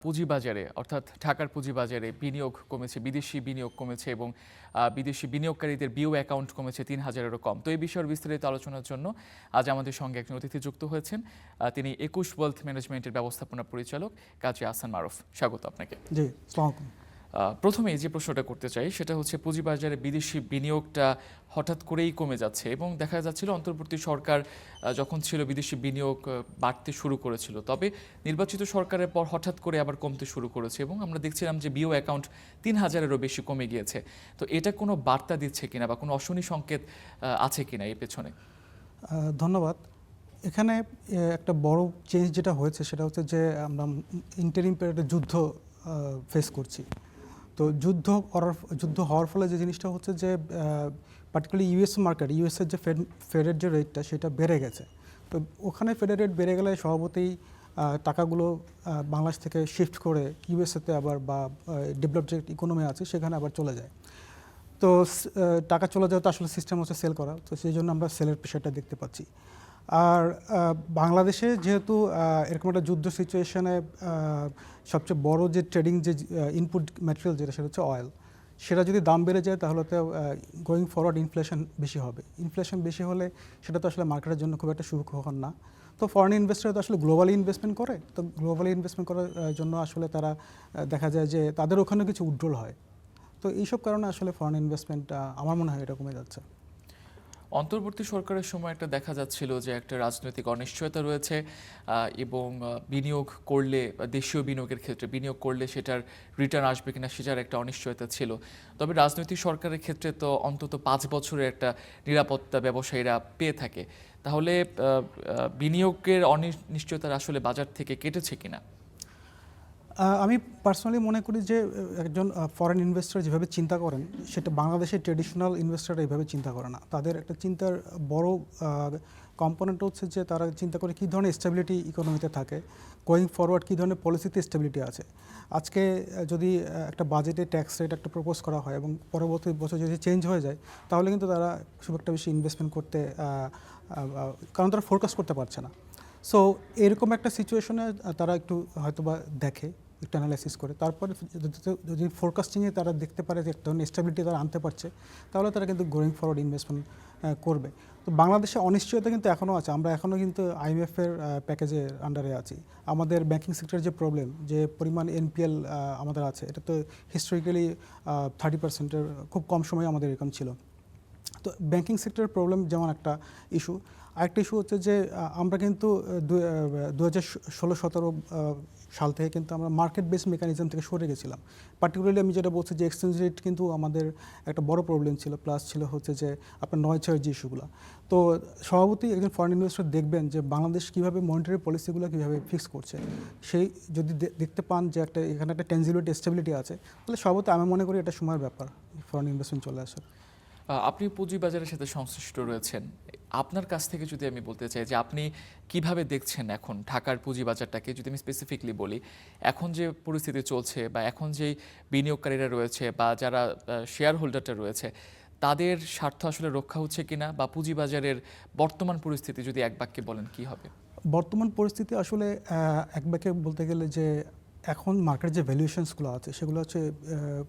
পুঁজিবাজারে অর্থাৎ ঢাকার পুঁজিবাজারে বিনিয়োগ কমেছে, বিদেশি বিনিয়োগ কমেছে এবং বিদেশি বিনিয়োগকারীদের বিও অ্যাকাউন্ট কমেছে ৩,০০০-এরও কম। তো এই বিষয়ের বিস্তারিত আলোচনার জন্য আজ আমাদের সঙ্গে একজন অতিথি যুক্ত হয়েছেন। তিনি ২১ ওয়েলথ ম্যানেজমেন্টের ব্যবস্থাপনা পরিচালক কাজী আহসান মারুফ। স্বাগত আপনাকে। জি, আসসালামু আলাইকুম। প্রথমে যে প্রশ্নটা করতে চাই সেটা হচ্ছে পুঁজিবাজারে বিদেশি বিনিয়োগটা হঠাৎ করেই কমে যাচ্ছে এবং দেখা যাচ্ছিল অন্তর্বর্তী সরকার যখন ছিল বিদেশি বিনিয়োগ বাড়তে শুরু করেছিল, তবে নির্বাচিত সরকারের পর হঠাৎ করে আবার কমতে শুরু করেছে এবং আমরা দেখছিলাম যে বিও অ্যাকাউন্ট ৩,০০০-এরও বেশি কমে গিয়েছে। তো এটা কোনো বার্তা দিচ্ছে কিনা বা কোনো অশনি সংকেত আছে কিনা এর পেছনে? ধন্যবাদ। এখানে একটা বড় চেঞ্জ যেটা হয়েছে সেটা হচ্ছে যে আমরা ইন্টারিম পিরিয়ডে যুদ্ধ ফেস করছি। তো যুদ্ধ হওয়ার ফলে যে জিনিসটা হচ্ছে যে পার্টিকুলারলি ইউএস মার্কেট, ইউএসের যে ফেডের যে রেটটা সেটা বেড়ে গেছে। তো ওখানে ফেডের রেট বেড়ে গেলে স্বভাবতই টাকাগুলো বাংলাদেশ থেকে শিফট করে ইউএসএতে আবার বা ডেভেলপড যে ইকোনমি আছে সেখানে আবার চলে যায়। তো টাকা চলে যাওয়া তো আসলে সিস্টেম হচ্ছে সেল করা, তো সেই জন্য আমরা সেলের প্রেশারটা দেখতে পাচ্ছি। আর বাংলাদেশে যেহেতু এরকম একটা যুদ্ধ সিচুয়েশনে সবচেয়ে বড় যে ট্রেডিং যে ইনপুট ম্যাটেরিয়াল যেটা সেটা হচ্ছে অয়েল, সেটা যদি দাম বেড়ে যায় তাহলে তো গোয়িং ফরওয়ার্ড ইনফ্লেশন বেশি হবে। ইনফ্লেশন বেশি হলে সেটা তো আসলে মার্কেটের জন্য খুব একটা সুখকর না। তো ফরেন ইনভেস্টর তো আসলে গ্লোবালি ইনভেস্টমেন্ট করে, তো গ্লোবালি ইনভেস্টমেন্ট করার জন্য আসলে তারা দেখা যায় যে তাদের ওখানে কিছু উইথড্রল হয়। তো এইসব কারণে আসলে ফরেন ইনভেস্টমেন্ট আমার মনে হয় এটা কমে যাচ্ছে। অন্তর্বর্তী সরকারের সময় একটা দেখা যাচ্ছিল যে একটা রাজনৈতিক অনিশ্চয়তা রয়েছে এবং বিনিয়োগ করলে, দেশীয় বিনিয়োগের ক্ষেত্রে বিনিয়োগ করলে সেটার রিটার্ন আসবে কিনা সেটার একটা অনিশ্চয়তা ছিল। তবে রাজনৈতিক সরকারের ক্ষেত্রে তো অন্তত ৫ বছরের একটা নিরাপত্তা ব্যবসায়ীরা পেয়ে থাকে। তাহলে বিনিয়োগের অনিশ্চয়তার আসলে বাজার থেকে কেটেছে কিনা? আমি পার্সোনালি মনে করি যে একজন ফরেন ইনভেস্টর যেভাবে চিন্তা করেন সেটা বাংলাদেশের ট্রেডিশনাল ইনভেস্টররা এইভাবে চিন্তা করে না। তাদের একটা চিন্তার বড় কম্পোনেন্ট হচ্ছে যে তারা চিন্তা করে কী ধরনের স্টেবিলিটি ইকোনমিতে থাকে, গোয়িং ফরওয়ার্ড কী ধরনের পলিসিতে স্টেবিলিটি আছে। আজকে যদি একটা বাজেটে ট্যাক্স রেট একটা প্রপোজ করা হয় এবং পরবর্তী বছর যদি চেঞ্জ হয়ে যায় তাহলে কিন্তু তারা খুব একটা বেশি ইনভেস্টমেন্ট করতে, কারণ তারা ফোরকাস্ট করতে পারছে না। সো এরকম একটা সিচুয়েশনে তারা একটু হয়তোবা দেখে, একটু অ্যানালাইসিস করে, তারপরে যদি ফোরকাস্টিংয়ে তারা দেখতে পারে যে একটা ধরনের স্টেবিলিটি তারা আনতে পারছে তাহলে তারা কিন্তু গোয়িং ফরওয়ার্ড ইনভেস্টমেন্ট করবে। তো বাংলাদেশে অনিশ্চয়তা কিন্তু এখনও আছে, আমরা এখনও কিন্তু আইএমএফের প্যাকেজের আন্ডারে আছি। আমাদের ব্যাংকিং সেক্টরের যে প্রবলেম, যে পরিমাণ এনপিএল আমাদের আছে, এটা তো হিস্টোরিক্যালি 30%-এর খুব কম সময়ে আমাদের এরকম ছিল। তো ব্যাংকিং সেক্টরের প্রবলেম যেমন একটা ইস্যু, আরেকটা ইস্যু হচ্ছে যে আমরা কিন্তু 2016-17 সাল থেকে কিন্তু আমরা মার্কেট বেস মেকানিজম থেকে সরে গেছিলাম। পার্টিকুলারলি আমি যেটা বলছি যে এক্সচেঞ্জ রেট কিন্তু আমাদের একটা বড় প্রবলেম ছিল, প্লাস ছিল হচ্ছে যে আপনার 9/6 যে ইস্যুগুলো। তো স্বভাবতই একজন ফরেন ইনভেস্টর দেখবেন যে বাংলাদেশ কীভাবে মনিটারি পলিসিগুলো কীভাবে ফিক্স করছে, সেই যদি দেখতে পান যে এখানে একটা টেনজিবিলিটি স্টেবিলিটি আছে, তাহলে স্বভাবতই আমি মনে করি এটা সময়ের ব্যাপার ফরেন ইনভেস্টমেন্ট চলে আসে। আপনি পুঁজিবাজারের সাথে সংশ্লিষ্ট রয়েছেন, আপনার কাছ থেকে যদি আমি বলতে চাই যে আপনি কিভাবে দেখছেন এখন ঢাকার পুঁজিবাজারটাকে, যদি আমি স্পেসিফিকলি বলি, এখন যে পরিস্থিতি চলছে বা এখন যেই বিনিয়োগকারীরা রয়েছে বা যারা শেয়ার হোল্ডারটা রয়েছে, তাদের স্বার্থ আসলে রক্ষা হচ্ছে কিনা, বা পুঁজিবাজারের বর্তমান পরিস্থিতি যদি এক বাক্যে বলেন কি হবে? বর্তমান পরিস্থিতি আসলে এক বাক্যে বলতে গেলে যে এখন মার্কেটের যে ভ্যালুয়েশনসগুলো আছে সেগুলো হচ্ছে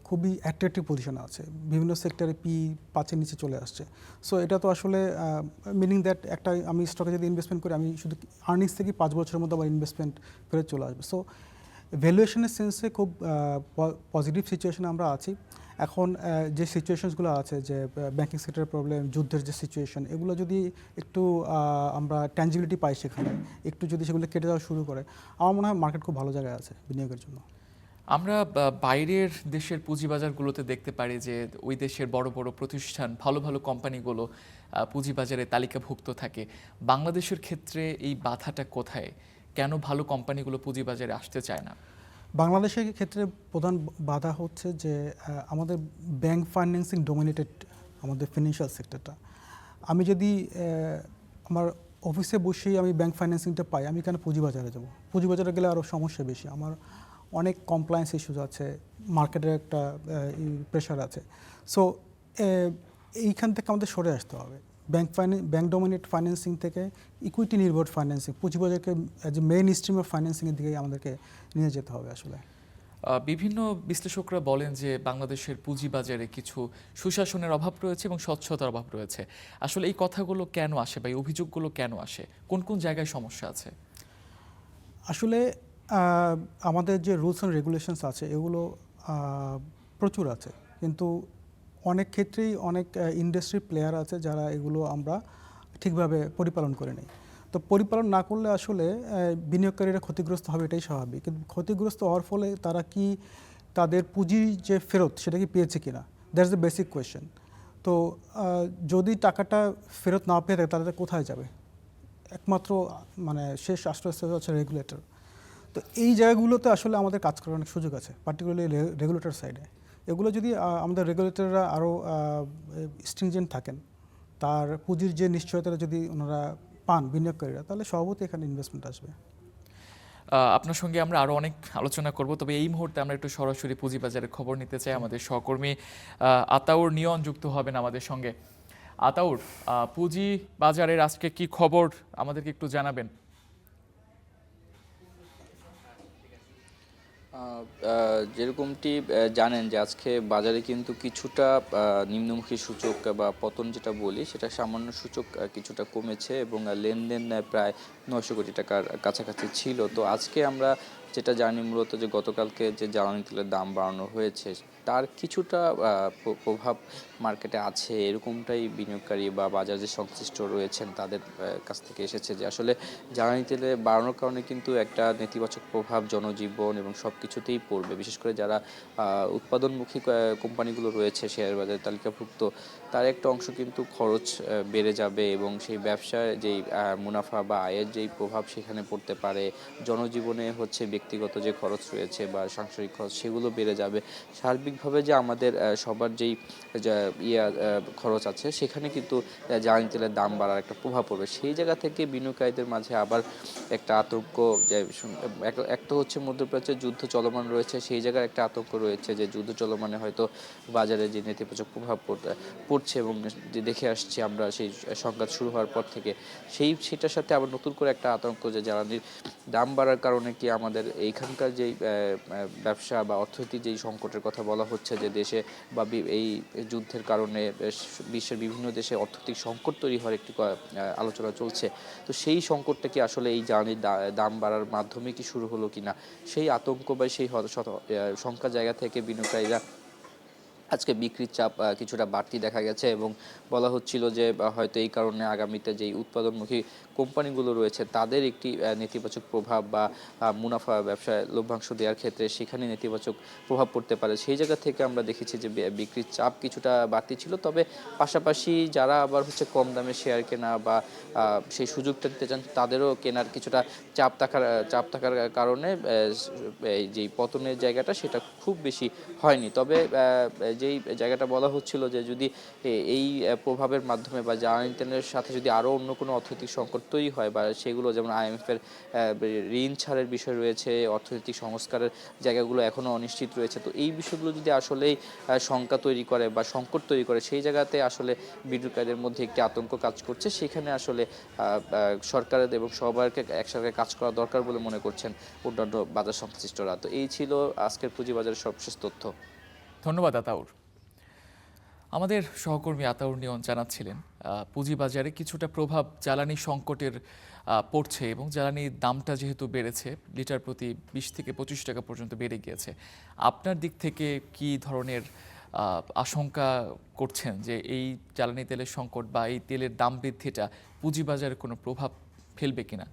খুবই অ্যাট্রাকটিভ পজিশনে আছে, বিভিন্ন সেক্টরে P5-এর নিচে চলে আসছে। সো এটা তো আসলে মিনিং দ্যাট একটা আমি স্টকে যদি ইনভেস্টমেন্ট করি আমি শুধু আর্নিংস থেকে 5 বছরের মধ্যে আবার ইনভেস্টমেন্ট ফেরত চলে আসবে। সো ভ্যালুয়েশনের সেন্সে খুব পজিটিভ সিচুয়েশনে আমরা আছি। এখন যে সিচুয়েশনসগুলো আছে, যে ব্যাংকিং সেক্টরের প্রবলেম, যুদ্ধের যে সিচুয়েশন, এগুলো যদি একটু আমরা ট্যাঞ্জিবিলিটি পাই, সেখানে একটু যদি সেগুলো কেটে যাওয়া শুরু করে, আমার মনে হয় মার্কেট খুব ভালো জায়গায় আছে বিনিয়োগের জন্য। আমরা বাইরের দেশের পুঁজিবাজারগুলোতে দেখতে পারি যে ওই দেশের বড় বড় প্রতিষ্ঠান, ভালো ভালো কোম্পানিগুলো পুঁজিবাজারে তালিকাভুক্ত থাকে। বাংলাদেশের ক্ষেত্রে এই বাধাটা কোথায়? কেন ভালো কোম্পানিগুলো পুঁজিবাজারে আসতে চায় না? বাংলাদেশের ক্ষেত্রে প্রধান বাধা হচ্ছে যে আমাদের ব্যাংক ফাইন্যান্সিং ডোমিনেটেড আমাদের ফিনান্সিয়াল সেক্টরটা। আমি যদি আমার অফিসে বসেই আমি ব্যাংক ফাইন্যান্সিংটা পাই, আমি কেন পুঁজিবাজারে যাব? পুঁজিবাজারে গেলে আরও সমস্যা বেশি, আমার অনেক কমপ্লায়েন্স ইস্যুস আছে, মার্কেটের একটা প্রেশার আছে। সো এইখান থেকে আমাদের সরে আসতে হবে। ব্যাংক ডোমিনেট ফাইন্যান্সিং থেকে ইকুইটি নির্ভর ফাইন্যান্সিং, পুঁজিবাজারকে as a mainstream of ফাইন্যান্সিংয়ের দিকে আমাদেরকে নিয়ে যেতে হবে আসলে। বিভিন্ন বিশ্লেষকরা বলেন যে বাংলাদেশের পুঁজিবাজারে কিছু সুশাসনের অভাব রয়েছে এবং স্বচ্ছতার অভাব রয়েছে। আসলে এই কথাগুলো কেন আসে বা এই অভিযোগগুলো কেন আসে, কোন কোন জায়গায় সমস্যা আছে? আসলে আমাদের যে রুলস অ্যান্ড রেগুলেশনস আছে এগুলো প্রচুর আছে, কিন্তু অনেক ক্ষেত্রেই অনেক ইন্ডাস্ট্রি প্লেয়ার আছে যারা এগুলো আমরা ঠিকভাবে পরিপালন করে নেই। তো পরিপালন না করলে আসলে বিনিয়োগকারীরা ক্ষতিগ্রস্ত হবে, এটাই স্বাভাবিক। কিন্তু ক্ষতিগ্রস্ত হওয়ার ফলে তারা কি তাদের পুঁজির যে ফেরত সেটা কি পেয়েছে কিনা, দ্যাটস দ্য বেসিক কোয়েশ্চেন। তো যদি টাকাটা ফেরত না পেয়ে থাকে তাহলে কোথায় যাবে? একমাত্র মানে শেষ আশ্রয়স্থল হচ্ছে রেগুলেটর। তো এই জায়গাগুলোতে আসলে আমাদের কাজ করার অনেক সুযোগ আছে, পার্টিকুলারলি রেগুলেটর সাইডে। এগুলো যদি আমাদের রেগুলেটররা আরও স্ট্রিংজেন্ট থাকেন, তার পুঁজির যে নিশ্চয়তা যদি ওনারা পান বিনিয়োগকারীরা, তাহলে স্বভাবতই এখানে ইনভেস্টমেন্ট আসবে। আপনার সঙ্গে আমরা আরও অনেক আলোচনা করব, তবে এই মুহূর্তে আমরা একটু সরাসরি পুঁজিবাজারের খবর নিতে চাই। আমাদের সহকর্মী আতাউর নিয়ন যুক্ত হবেন আমাদের সঙ্গে। আতাউর, পুঁজি বাজারের আজকে কি খবর আমাদেরকে একটু জানাবেন? যেরকমটি জানেন যে আজকে বাজারে কিন্তু কিছুটা নিম্নমুখী সূচক বা পতন যেটা বলি সেটা সামান্য সূচক কিছুটা কমেছে এবং লেনদেন প্রায় 900 কোটি টাকার কাছাকাছি ছিল। তো আজকে আমরা যেটা জানি মূলত যে গতকালকে যে জ্বালানি তেলের দাম বাড়ানো হয়েছে তার কিছুটা প্রভাব মার্কেটে আছে, এরকমটাই বিনিয়োগকারী বা বাজার যে সংশ্লিষ্ট রয়েছেন তাদের কাছ থেকে এসেছে যে আসলে জ্বালানি তেলে বাড়ানোর কারণে কিন্তু একটা নেতিবাচক প্রভাব জনজীবন এবং সব কিছুতেই পড়বে। বিশেষ করে যারা উৎপাদনমুখী কোম্পানিগুলো রয়েছে শেয়ার বাজারে তালিকাভুক্ত, তার একটা অংশ কিন্তু খরচ বেড়ে যাবে এবং সেই ব্যবসায় যেই মুনাফা বা আয়ের যেই প্রভাব সেখানে পড়তে পারে। জনজীবনে হচ্ছে ব্যক্তিগত যে খরচ রয়েছে বা সাংসারিক খরচ সেগুলো বেড়ে যাবে। সার্বিকভাবে যে আমাদের সবার যেই খরচ আছে সেখানে কিন্তু জ্বালানি তেলের দাম বাড়ার একটা প্রভাব পড়বে। সেই জায়গা থেকে বিনিয়োগকারীদের মাঝে আবার একটা আতঙ্ক, যে একটা হচ্ছে মধ্যপ্রাচ্যের যুদ্ধ চলমান রয়েছে, সেই জায়গার একটা আতঙ্ক রয়েছে যে যুদ্ধ চলমানে হয়তো বাজারে যে নেতিবাচক প্রভাব পড়ছে এবং যে দেখে আসছি আমরা সেই সংঘাত শুরু হওয়ার পর থেকে, সেটার সাথে আবার নতুন করে একটা আতঙ্ক যে জ্বালানির দাম বাড়ার কারণে কি আমাদের এইখানকার যেই ব্যবসা বা অর্থনৈতিক যেই সংকটের কথা বলা হচ্ছে যে দেশে বা এই যুদ্ধের কারণে বিশ্বের বিভিন্ন দেশে অর্থনৈতিক সংকট তৈরি হওয়ার একটি আলোচনা চলছে। তো সেই সংকটটা কি আসলে এই জ্বালানির দাম বাড়ার মাধ্যমে কি শুরু হলো কিনা, সেই আতঙ্ক বা সেই শঙ্কার জায়গা থেকে বিনিয়োগকারীরা আজকে বিক্রির চাপ কিছুটা বাড়তি দেখা গেছে এবং বলা হচ্ছিল যে হয়তো এই কারণে আগামীতে যেই উৎপাদনমুখী কোম্পানিগুলো রয়েছে তাদের একটি নেতিবাচক প্রভাব বা মুনাফা ব্যবসায় লভ্যাংশ দেওয়ার ক্ষেত্রে সেখানে নেতিবাচক প্রভাব পড়তে পারে। সেই জায়গা থেকে আমরা দেখেছি যে বিক্রির চাপ কিছুটা বাড়তি ছিল, তবে পাশাপাশি যারা আবার হচ্ছে কম দামে শেয়ার কেনা বা সেই সুযোগটা দিতে চান তাদেরও কেনার কিছুটা চাপ থাকার কারণে এই যেই পতনের জায়গাটা সেটা খুব বেশি হয়নি। তবে যেই জায়গাটা বলা হচ্ছিল যে যদি এই প্রভাবের মাধ্যমে বা জ্বালানি তেলের সাথে যদি আরও অন্য কোনো অর্থনৈতিক সংকট তৈরি হয় বা সেগুলো যেমন IMF-এর ঋণ ছাড়ের বিষয় রয়েছে, অর্থনৈতিক সংস্কারের জায়গাগুলো এখনও অনিশ্চিত রয়েছে, তো এই বিষয়গুলো যদি আসলেই শঙ্কা তৈরি করে বা সংকট তৈরি করে সেই জায়গাতে আসলে বিনিয়োগকারীদের মধ্যে একটি আতঙ্ক কাজ করছে। সেখানে আসলে সরকারের এবং সবাইকে একসাথে কাজ করা দরকার বলে মনে করছেন অন্যান্য বাজার সংশ্লিষ্টরা। তো এই ছিল আজকের পুঁজিবাজারের সর্বশেষ তথ্য। ধন্যবাদ আতাউর। আমাদের সহকর্মী আতাউর নিয়ন জানাচ্ছিলেন পুঁজিবাজারে কিছুটা প্রভাব জ্বালানি সংকটের পড়ছে এবং জ্বালানির দামটা যেহেতু বেড়েছে, লিটার প্রতি 20 থেকে 25 টাকা পর্যন্ত বেড়ে গিয়েছে। আপনার দিক থেকে কি ধরনের আশঙ্কা করছেন যে এই জ্বালানি তেলের সংকট বা এই তেলের দাম বৃদ্ধিটা পুঁজিবাজারে কোনো প্রভাব ফেলবে কিনা?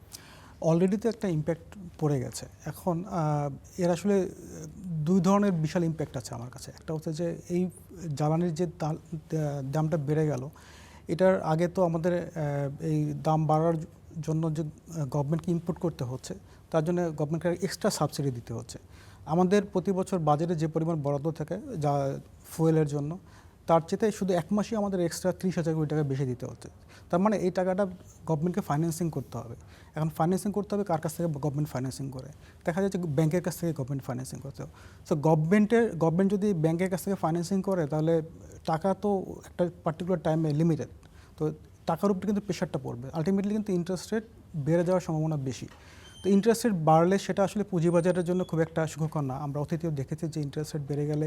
অলরেডি তো একটা ইম্প্যাক্ট পড়ে গেছে। এখন এর আসলে দুই ধরনের বিশাল ইম্প্যাক্ট আছে আমার কাছে। একটা হচ্ছে যে এই জ্বালানির যে দামটা বেড়ে গেল, এটার আগে তো আমাদের এই দাম বাড়ার জন্য যে গভর্নমেন্টকে ইনপুট করতে হচ্ছে, তার জন্য গভর্নমেন্টকে এক্সট্রা সাবসিডি দিতে হচ্ছে। আমাদের প্রতি বছর বাজেটে যে পরিমাণ বরাদ্দ থাকে যা ফুয়েলের জন্য, তার চেয়ে শুধু এক মাসেই আমাদের এক্সট্রা 30,000 কোটি টাকা বেশি দিতে হচ্ছে। তার মানে এই টাকাটা গভর্নমেন্টকে ফাইন্যান্সিং করতে হবে। এখন ফাইন্যান্সিং করতে হবে কার কাছ থেকে? গভর্নমেন্ট ফাইন্যান্সিং করে। দেখা যাচ্ছে ব্যাংকের কাছ থেকে গভর্নমেন্ট ফাইন্যান্সিং করতে হবে। সো গভর্নমেন্ট যদি ব্যাংকের কাছ থেকে ফাইন্যান্সিং করে তাহলে টাকা তো একটা পার্টিকুলার টাইমে লিমিটেড। তো টাকার উপরে কিন্তু প্রেশারটা পড়বে, আলটিমেটলি কিন্তু ইন্টারেস্ট রেট বেড়ে যাওয়ার সম্ভাবনা বেশি। তো ইন্টারেস্ট রেট বাড়লে সেটা আসলে পুঁজিবাজারের জন্য খুব একটা সুখকর না। আমরা অতীতেও দেখেছি যে ইন্টারেস্ট রেট বেড়ে গেলে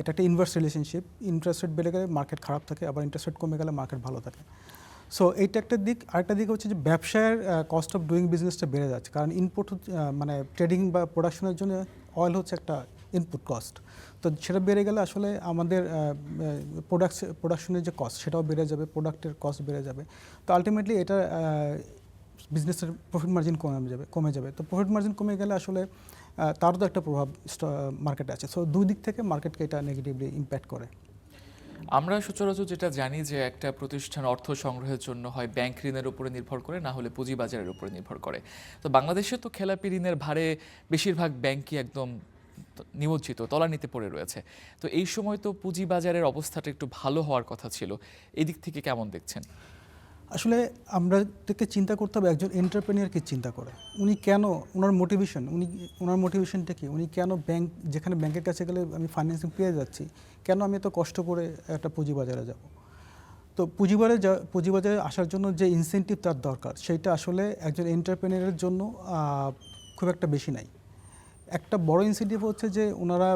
এটা একটা ইনভার্স রিলেশনশিপ, ইন্টারেস্ট রেট বেড়ে গেলে মার্কেট খারাপ থাকে, আবার ইন্টারেস্ট রেট কমে গেলে মার্কেট ভালো থাকে। সো এইটা একটা দিক। আরেকটা দিক হচ্ছে যে ব্যবসায়ের কস্ট অফ ডুইং বিজনেসটা বেড়ে যাচ্ছে, কারণ ইনপুট মানে ট্রেডিং বা প্রোডাকশনের জন্য অয়েল হচ্ছে একটা ইনপুট কস্ট। তো সেটা বেড়ে গেলে আসলে আমাদের প্রোডাকশনের যে কস্ট সেটাও বেড়ে যাবে, প্রোডাক্টের কস্ট বেড়ে যাবে। তো আলটিমেটলি এটা বিজনেসের প্রফিট মার্জিন কমে যাবে। তো প্রফিট মার্জিন কমে গেলে আসলে তারও তো একটা প্রভাব মার্কেটে আছে। সো দুই দিক থেকে মার্কেটকে এটা নেগেটিভলি ইম্প্যাক্ট করে। আমরা সচরাচর যেটা জানি যে একটা প্রতিষ্ঠান অর্থ সংগ্রহের জন্য হয় ব্যাংক ঋণের উপরে নির্ভর করে, না হলে পুঁজিবাজারের উপরে নির্ভর করে। তো বাংলাদেশে তো খেলাপি ঋণের ভারে বেশিরভাগ ব্যাংকই একদম নিমজ্জিত, তলানিতে পড়ে রয়েছে। তো এই সময় তো পুঁজিবাজারের অবস্থাটা একটু ভালো হওয়ার কথা ছিল, এই দিক থেকে কেমন দেখছেন? আসলে আমরা থেকে চিন্তা করতে হবে একজন এন্টারপ্রেনিয়ার কি চিন্তা করে, উনি কেন, ওনার মোটিভেশনটা কি, উনি কেন যেখানে ব্যাংকের কাছে গেলে আমি ফাইন্যান্সিং পেয়ে যাচ্ছি, কেন আমি এত কষ্ট করে একটা পুঁজিবাজারে যাব। তো পুঁজিবাজারে আসার জন্য যে ইনসেনটিভ তার দরকার, সেইটা আসলে একজন এন্টারপ্রেনিয়ারের জন্য খুব একটা বেশি নাই। একটা বড় ইনসেনটিভ হচ্ছে যে ওনারা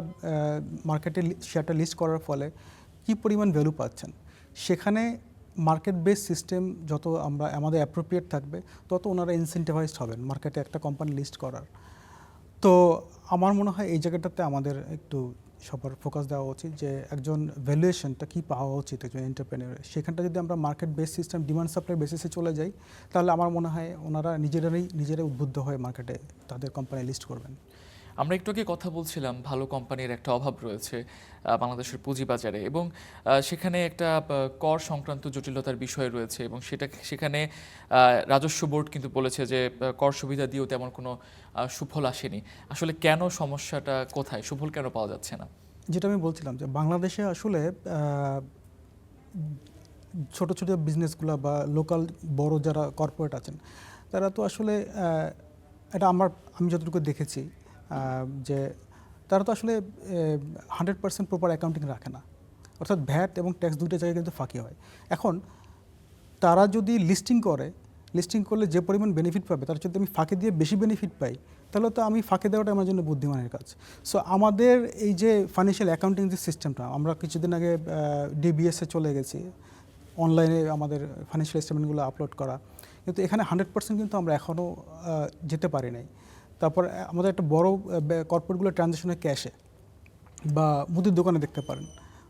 মার্কেটে শেয়ারটা লিস্ট করার ফলে কী পরিমাণ ভ্যালু পাচ্ছেন। সেখানে মার্কেট বেস সিস্টেম যত আমাদের অ্যাপ্রোপ্রিয়েট থাকবে, তত ওনারা ইনসেন্টিভাইজড হবেন মার্কেটে একটা কোম্পানি লিস্ট করার। তো আমার মনে হয় এই জায়গাটাতে আমাদের একটু সবার ফোকাস দেওয়া উচিত যে একজন ভ্যালুয়েশনটা কী পাওয়া উচিত একজন এন্টারপ্রেনিয়রের। সেখানটা যদি আমরা market base system, demand supply বেসিসে চলে যাই, তাহলে আমার মনে হয় ওনারা নিজেরাই উদ্বুদ্ধ হয়ে মার্কেটে তাদের কোম্পানি লিস্ট করবেন। আমরা একটু আগে কথা বলছিলাম ভালো কোম্পানির একটা অভাব রয়েছে বাংলাদেশের পুঁজিবাজারে, এবং সেখানে একটা কর সংক্রান্ত জটিলতার বিষয় রয়েছে, এবং সেখানে রাজস্ব বোর্ড কিন্তু বলেছে যে কর সুবিধা দিয়েও তেমন কোনো সুফল আসেনি। আসলে কেন, সমস্যাটা কোথায়, সুফল কেন পাওয়া যাচ্ছে না? যেটা আমি বলছিলাম যে বাংলাদেশে আসলে ছোট ছোট বিজনেসগুলো বা লোকাল বড় যারা কর্পোরেট আছেন, তারা তো আসলে এটা আমি যতটুকু দেখেছি যে তারা তো আসলে 100% প্রপার অ্যাকাউন্টিং রাখে না, অর্থাৎ ভ্যাট এবং ট্যাক্স দুইটা জায়গায় কিন্তু ফাঁকি হয়। এখন তারা যদি লিস্টিং করলে যে পরিমাণ বেনিফিট পাবে, তার যদি আমি ফাঁকি দিয়ে বেশি বেনিফিট পাই, তাহলে তো আমি ফাঁকি দেওয়াটা আমার জন্য বুদ্ধিমানের কাজ। সো আমাদের এই যে ফাইন্যান্সিয়াল অ্যাকাউন্টিং যে সিস্টেমটা, আমরা কিছুদিন আগে ডিবিএসে চলে গেছি, অনলাইনে আমাদের ফাইন্যান্সিয়াল স্টেটমেন্টগুলো আপলোড করা, কিন্তু এখানে 100% কিন্তু আমরা এখনও যেতে পারি নাই। তারপর আমাদের একটা বড় কর্পোরেটগুলো ট্রানজ্যাকশনে ক্যাশে বা মুদির দোকানে দেখতে পারেন।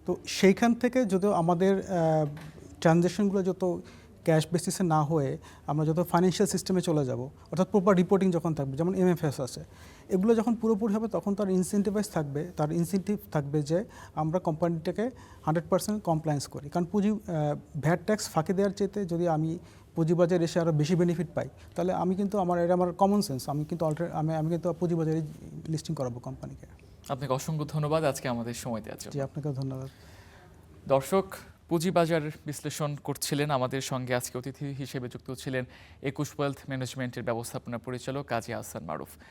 তো সেইখান থেকে যদিও আমাদের ট্রানজ্যাকশনগুলো যত ক্যাশ বেসিসে না হয়ে আমরা যত ফাইন্যান্সিয়াল সিস্টেমে চলে যাব, অর্থাৎ প্রপার রিপোর্টিং যখন থাকবে, যেমন এমএফএস আছে, এগুলো যখন পুরোপুরি হবে তখন তার ইনসেন্টিভ থাকবে যে আমরা কোম্পানিটাকে 100% কমপ্লায়েন্স করি। কারণ ভ্যাট ট্যাক্স ফাঁকি দেওয়ার চেয়ে যদি আমি পুঁজিবাজারে এসে আরও বেশি বেনিফিট পাই, তাহলে আমি কিন্তু আমার কমন সেন্স, আমি কিন্তু পুঁজিবাজারে লিস্টিং করাবো কোম্পানিকে। আপনাকে অসংখ্য ধন্যবাদ আজকে আমাদের সময় দেওয়ার জন্য। জি, আপনাকেও ধন্যবাদ। দর্শক, পুঁজিবাজার বিশ্লেষণ করছিলেন আমাদের সঙ্গে আজকে অতিথি হিসেবে যুক্ত ছিলেন 21 ওয়েলথ ম্যানেজমেন্টের ব্যবস্থাপনা পরিচালক কাজী আহসান মারুফ।